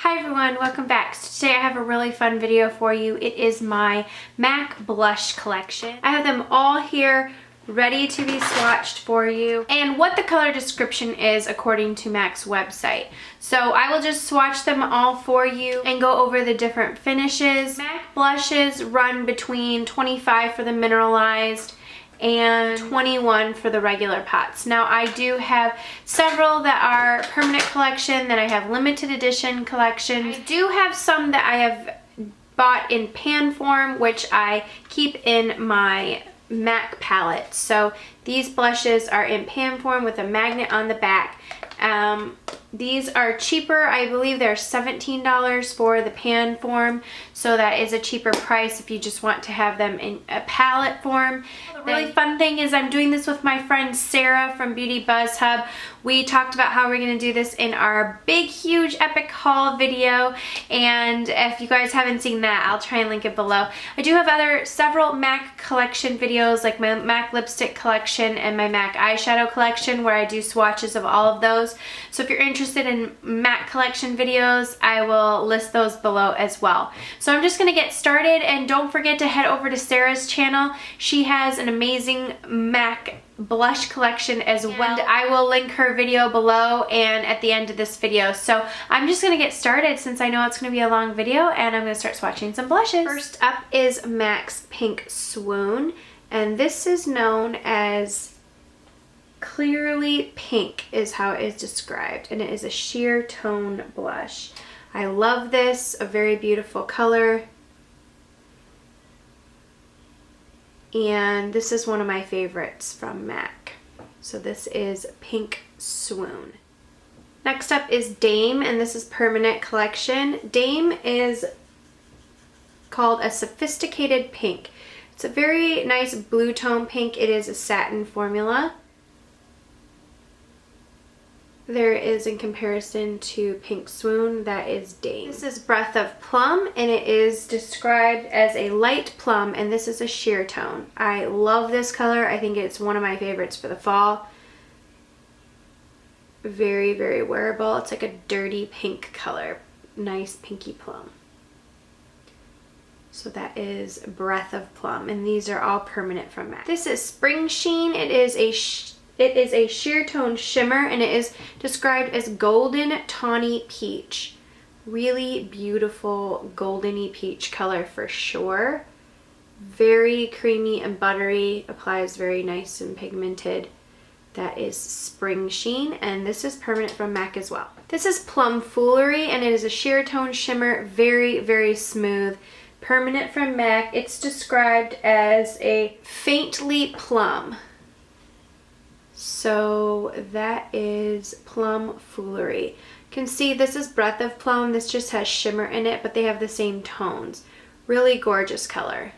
Hi everyone, welcome back. So today I have a really fun video for you. It is my MAC blush collection. I have them all here ready to be swatched for you and what the color description is according to MAC's website. So I will just swatch them all for you and go over the different finishes. MAC blushes run between $25 for the mineralized and $21 for the regular pots. Now I do have several that are permanent collection, then I have limited edition collections. I do have some that I have bought in pan form, which I keep in my MAC palette. So these blushes are in pan form with a magnet on the back. These are cheaper. I believe they're $17 for the pan form, so that is a cheaper price if you just want to have them in a palette form. The really fun thing is I'm doing this with my friend Sarah from Beauty Buzz Hub. We talked about how we're going to do this in our big, huge, epic haul video, and if you guys haven't seen that, I'll try and link it below. I do have several MAC collection videos, like my MAC lipstick collection and my MAC eyeshadow collection, where I do swatches of all of those. So if you're interested in MAC collection videos, I will list those below as well. So I'm just going to get started, and don't forget to head over to Sarah's channel. She has an amazing MAC blush collection as well. And I will link her video below and at the end of this video. So I'm just going to get started since I know it's going to be a long video, and I'm going to start swatching some blushes. First up is MAC's Pink Swoon, and this is known as Clearly Pink is how it is described, and it is a sheer tone blush. I love this, a very beautiful color, and this is one of my favorites from MAC. So this is Pink Swoon. Next up is Dame, and this is permanent collection. Dame is called a Sophisticated Pink. It's a very nice blue tone pink. It is a satin formula. There is, in comparison to Pink Swoon, that is Dame. This is Breath of Plum, and it is described as a light plum, and this is a sheer tone. I love this color. I think it's one of my favorites for the fall. Very, very wearable. It's like a dirty pink color. Nice pinky plum. So that is Breath of Plum, and these are all permanent from MAC. This is Springsheen. It is a sheer tone shimmer, and it is described as golden tawny peach. Really beautiful goldeny peach color for sure. Very creamy and buttery, applies very nice and pigmented. That is Springsheen, and this is permanent from MAC as well. This is Plum Foolery, and it is a sheer tone shimmer, very, very smooth. Permanent from MAC. It's described as a faintly plum. So that is Plum Foolery. You can see this is Breath of Plum. This just has shimmer in it, but they have the same tones. Really gorgeous color.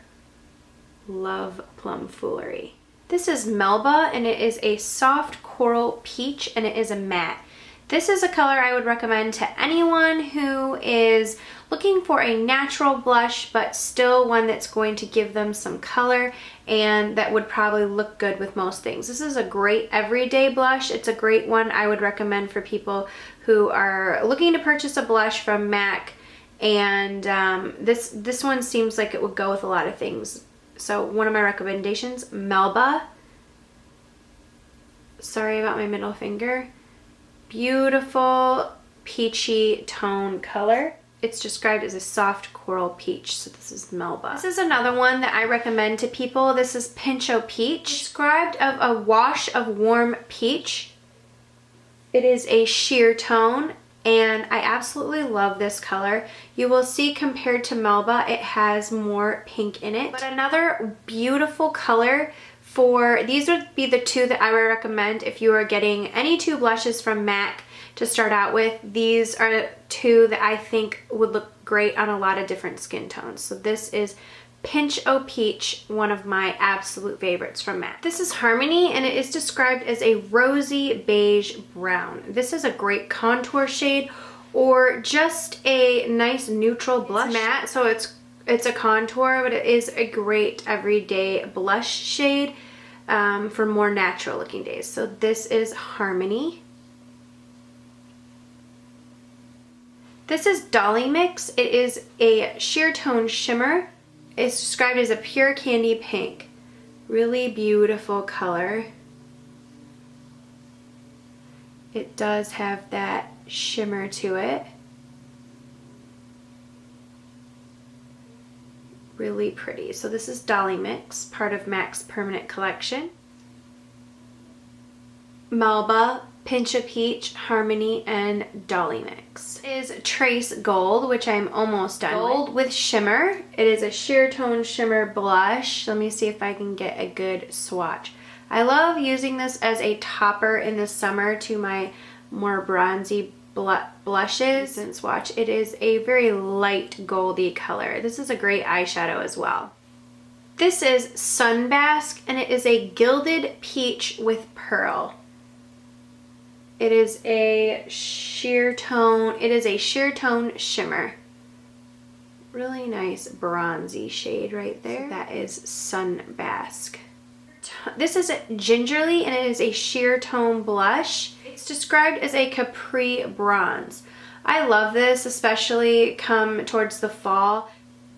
Love Plum Foolery. This is Melba, and it is a soft coral peach, and it is a matte. This is a color I would recommend to anyone who is looking for a natural blush, but still one that's going to give them some color and that would probably look good with most things. This is a great everyday blush. It's a great one I would recommend for people who are looking to purchase a blush from MAC, and this one seems like it would go with a lot of things. So one of my recommendations, Melba. Sorry about my middle finger. Beautiful peachy tone color. It's described as a soft coral peach, so this is Melba. This is another one that I recommend to people. This is Pincho Peach, described of a wash of warm peach. It is a sheer tone, and I absolutely love this color. You will see compared to Melba, it has more pink in it. But another beautiful color for, these would be the two that I would recommend if you are getting any two blushes from MAC to start out with. These are two that I think would look great on a lot of different skin tones. So this is Pinch O Peach, one of my absolute favorites from MAC. This is Harmony, and it is described as a rosy beige brown. This is a great contour shade or just a nice neutral blush. It's matte, so it's a contour, but it is a great everyday blush shade for more natural looking days. So this is Harmony. This is DollyMix. It is a sheer tone shimmer. It's described as a pure candy pink. Really beautiful color. It does have that shimmer to it. Really pretty. So this is DollyMix, part of MAC's Permanent collection. Melba, Pinch of Peach, Harmony, and DollyMix. This is Trace Gold, which I'm almost done Gold with shimmer. It is a sheer tone shimmer blush. Let me see if I can get a good swatch. I love using this as a topper in the summer to my more bronzy blushes and swatch. It is a very light goldy color. This is a great eyeshadow as well. This is Sunbasque, and it is a gilded peach with pearl. It is a sheer tone. It is a sheer tone shimmer. Really nice bronzy shade right there. So that is Sunbasque. This is Gingerly, and it is a sheer tone blush. It's described as a Capri Bronze. I love this, especially come towards the fall.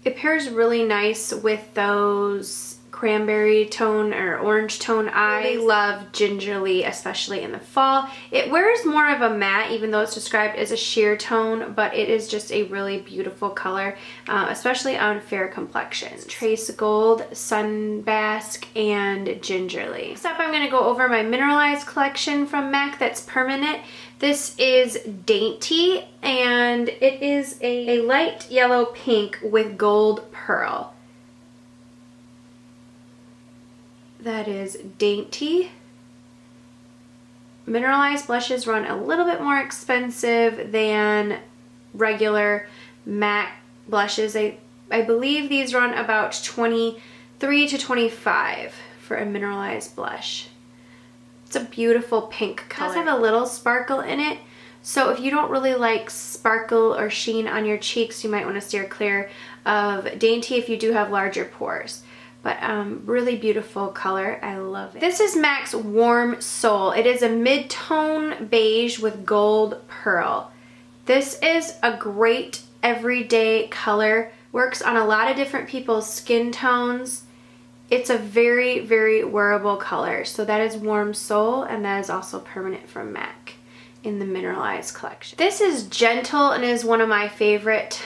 It pairs really nice with those cranberry tone or orange tone eyes. I love Gingerly, especially in the fall. It wears more of a matte, even though it's described as a sheer tone, but it is just a really beautiful color, especially on fair complexions. Trace Gold, Sunbasque, and Gingerly. Next up, I'm going to go over my Mineralized collection from MAC that's permanent. This is Dainty, and it is a light yellow pink with gold pearl. That is Dainty. Mineralized blushes run a little bit more expensive than regular MAC blushes. I believe these run about $23 to $25 for a mineralized blush. It's a beautiful pink color. It does have a little sparkle in it, so if you don't really like sparkle or sheen on your cheeks, you might want to steer clear of Dainty if you do have larger pores. But really beautiful color. I love it. This is MAC's Warm Soul. It is a mid-tone beige with gold pearl. This is a great everyday color. Works on a lot of different people's skin tones. It's a very, very wearable color. So that is Warm Soul, and that is also permanent from MAC in the Mineralized collection. This is Gentle, and is one of my favorite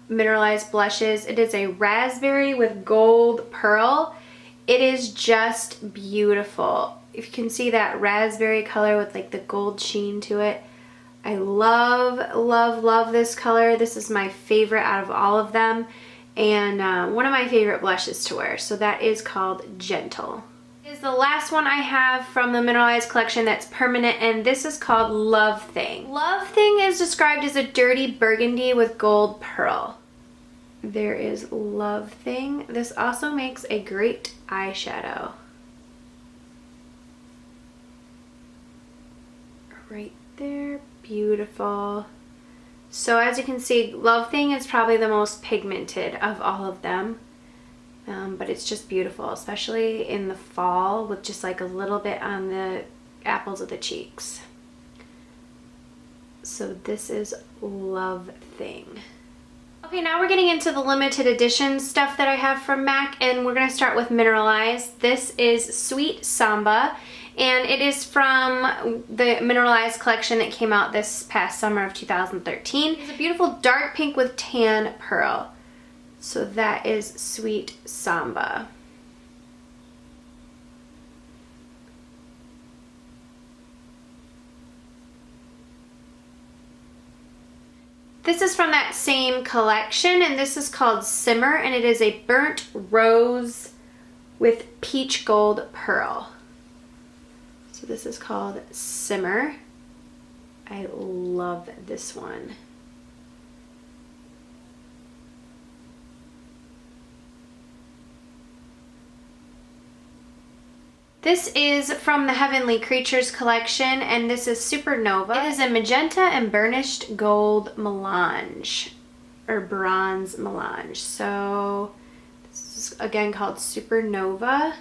mineralized blushes. It is a raspberry with gold pearl. It is just beautiful. If you can see that raspberry color with like the gold sheen to it. I love, love, love this color. This is my favorite out of all of them, and one of my favorite blushes to wear. So that is called Gentle. Is the last one I have from the Mineralized collection that's permanent, and this is called Love Thing. Love Thing is described as a dirty burgundy with gold pearl. There is Love Thing. This also makes a great eyeshadow. Right there, beautiful. So as you can see, Love Thing is probably the most pigmented of all of them. But it's just beautiful, especially in the fall with just like a little bit on the apples of the cheeks. So this is Love Thing. Okay, now we're getting into the limited edition stuff that I have from MAC, and we're going to start with Mineralized. This is Sweet Samba, and it is from the Mineralized collection that came out this past summer of 2013. It's a beautiful dark pink with tan pearl. So that is Sweet Samba. This is from that same collection, and this is called Simmer, and it is a burnt rose with peach gold pearl. So this is called Simmer. I love this one. This is from the Heavenly Creatures collection, and this is Supernova. It is a magenta and burnished gold melange, or bronze melange. So this is again called Supernova.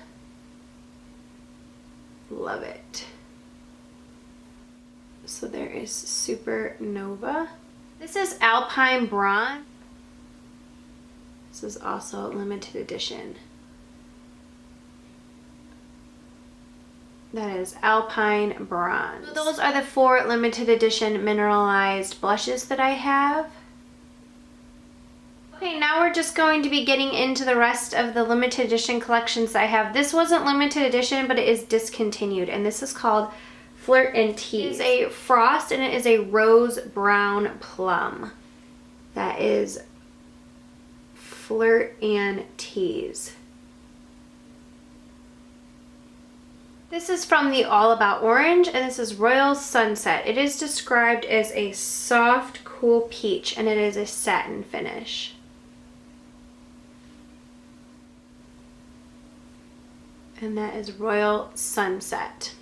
Love it. So there is Supernova. This is Alpine Bronze. This is also limited edition. That is Alpine Bronze. So those are the 4 limited edition mineralized blushes that I have. Okay, now we're just going to be getting into the rest of the limited edition collections I have. This wasn't limited edition, but it is discontinued, and this is called Flirt and Tease. It is a frost, and it is a rose brown plum. That is Flirt and Tease. This is from the All About Orange, and this is Royal Sunset. It is described as a soft, cool peach, and it is a satin finish. And that is Royal Sunset.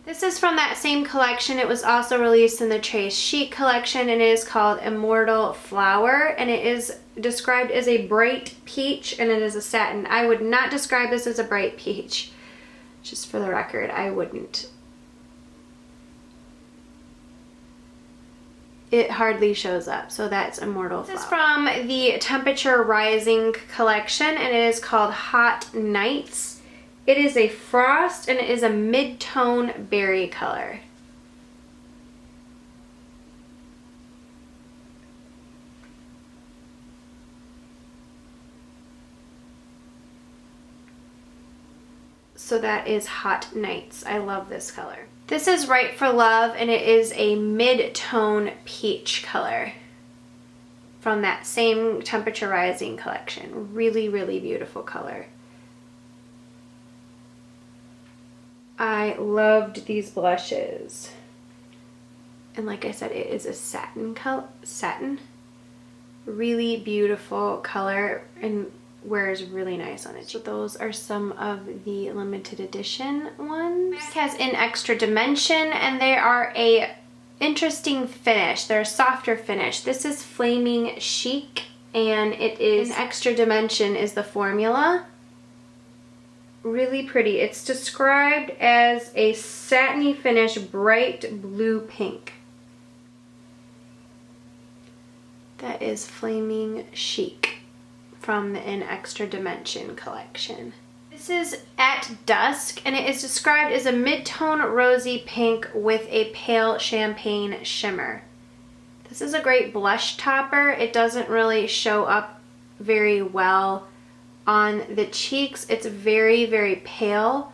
This is from that same collection. It was also released in the Chic collection, and it is called Immortal Flower, and it is described as a bright peach, and it is a satin. I would not describe this as a bright peach. Just for the record, I wouldn't. It hardly shows up, so that's Immortal Flower. This is from the Temperature Rising collection, and it is called Hot Nights. It is a frost, and it is a mid-tone berry color. So that is Hot Nights. I love this color. This is Right for Love, and it is a mid-tone peach color from that same Temperature Rising collection. Really, really beautiful color. I loved these blushes. And like I said, it is a satin color. Satin. Really beautiful color and wears really nice on it. So those are some of the limited edition ones. It has in Extra Dimension, and they are a interesting finish. They're a softer finish. This is Flaming Chic, and it is in Extra Dimension is the formula. Really pretty. It's described as a satiny finish, bright blue pink. That is Flaming Chic from the In Extra Dimension collection. This is At Dusk, and it is described as a mid-tone rosy pink with a pale champagne shimmer. This is a great blush topper. It doesn't really show up very well on the cheeks. It's very, very pale.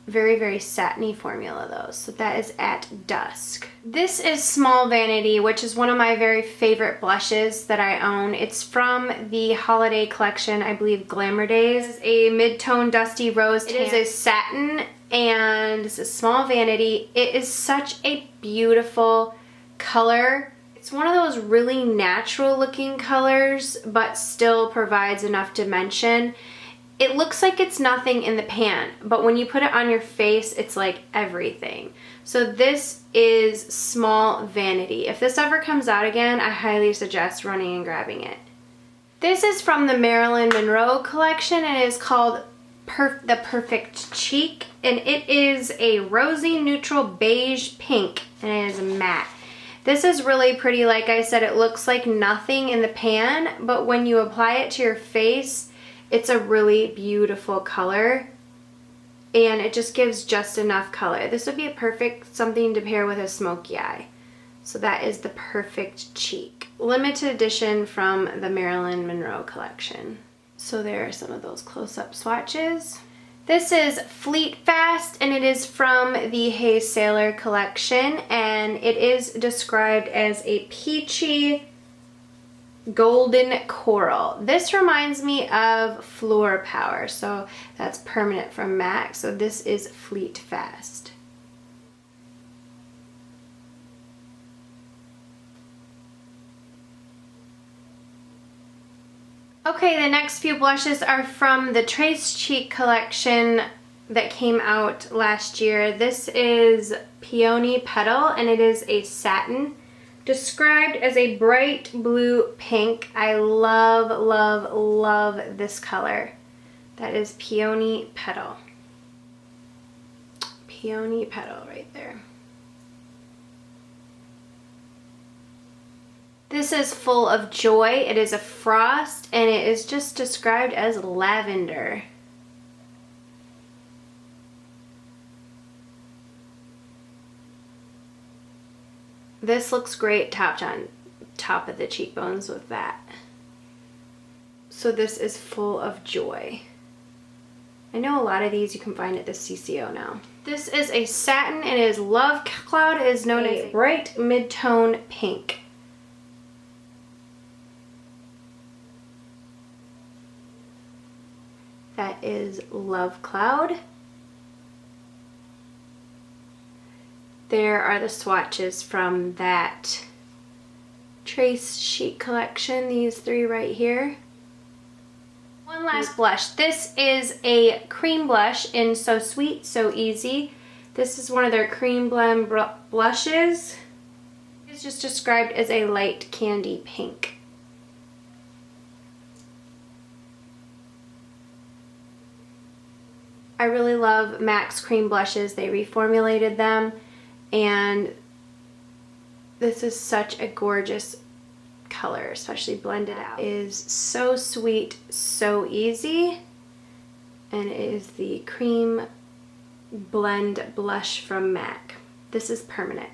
Very, very satiny formula though. So that is At Dusk. This is Small Vanity, which is one of my very favorite blushes that I own. It's from the holiday collection, I believe Glamour Days. It's a mid-tone dusty rose tan. It is a satin, and this is Small Vanity. It is such a beautiful color. It's one of those really natural looking colors, but still provides enough dimension. It looks like it's nothing in the pan, but when you put it on your face, it's like everything. So this is Small Vanity. If this ever comes out again, I highly suggest running and grabbing it. This is from the Marilyn Monroe collection, and it is called The Perfect Cheek, and it is a rosy neutral beige pink, and it is matte. This is really pretty. Like I said, it looks like nothing in the pan, but when you apply it to your face, it's a really beautiful color, and it just gives just enough color. This would be a perfect something to pair with a smoky eye. So that is The Perfect Cheek. Limited edition from the Marilyn Monroe collection. So there are some of those close-up swatches. This is Fleet Fast, and it is from the Hey Sailor collection, and it is described as a peachy golden coral. This reminds me of Floor Power, so that's Permanent from MAC. So this is Fleet Fast. Okay, the next few blushes are from the Trace Cheek collection that came out last year. This is Peony Petal, and it is a satin. Described as a bright blue pink. I love, love, love this color. That is Peony Petal. Peony Petal right there. This is Full of Joy. It is a frost and it is just described as lavender. This looks great topped on top of the cheekbones with that. So this is Full of Joy. I know a lot of these you can find at the CCO now. This is a satin and it is Lovecloud. It is known as a bright mid-tone pink. That is Lovecloud. There are the swatches from that Trace Chic collection, these three right here. One last blush. This is a cream blush in So Sweet, So Easy. This is one of their Creamblend blushes. It's just described as a light candy pink. I really love MAC's cream blushes. They reformulated them, and this is such a gorgeous color, especially blended out. It is So Sweet, So Easy, and it is the Cream Blend blush from MAC. This is Permanent.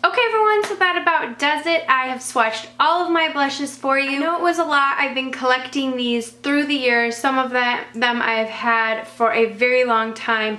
Okay everyone, so that about does it. I have swatched all of my blushes for you. I know it was a lot. I've been collecting these through the years. Some of them I've had for a very long time.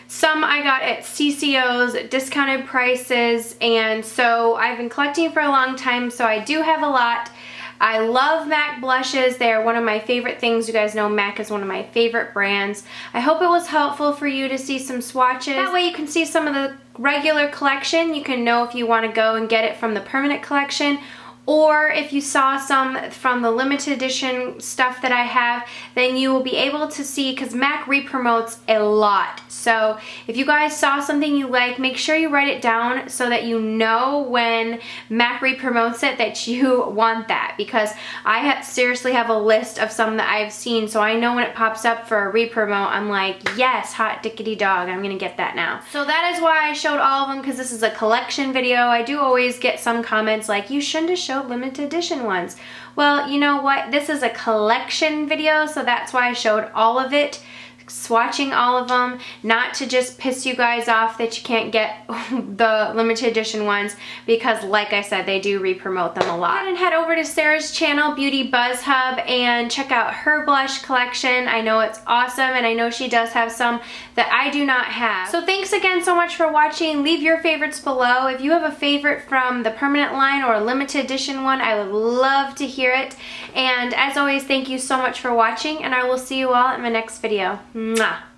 Some I got at CCO's at discounted prices, and so I've been collecting for a long time, so I do have a lot. I love MAC blushes. They are one of my favorite things. You guys know MAC is one of my favorite brands. I hope it was helpful for you to see some swatches. That way you can see some of the regular collection. You can know if you want to go and get it from the permanent collection, or if you saw some from the limited edition stuff that I have, then you will be able to see, because MAC re-promotes a lot. So if you guys saw something you like, make sure you write it down so that you know when MAC re-promotes it that you want that, because I seriously have a list of some that I've seen, so I know when it pops up for a re-promote, I'm like, yes, hot dickety dog, I'm gonna get that now. So that is why I showed all of them, because this is a collection video. I do always get some comments like, you shouldn't have showed limited edition ones. Well, you know what? This is a collection video, so that's why I showed all of it, swatching all of them, not to just piss you guys off that you can't get the limited edition ones, because like I said, they do re-promote them a lot. Go ahead and head over to Sarah's channel, Beauty Buzz Hub, and check out her blush collection. I know it's awesome, and I know she does have some that I do not have. So thanks again so much for watching. Leave your favorites below. If you have a favorite from the permanent line or a limited edition one, I would love to hear it. And as always, thank you so much for watching, and I will see you all in my next video. Mwah.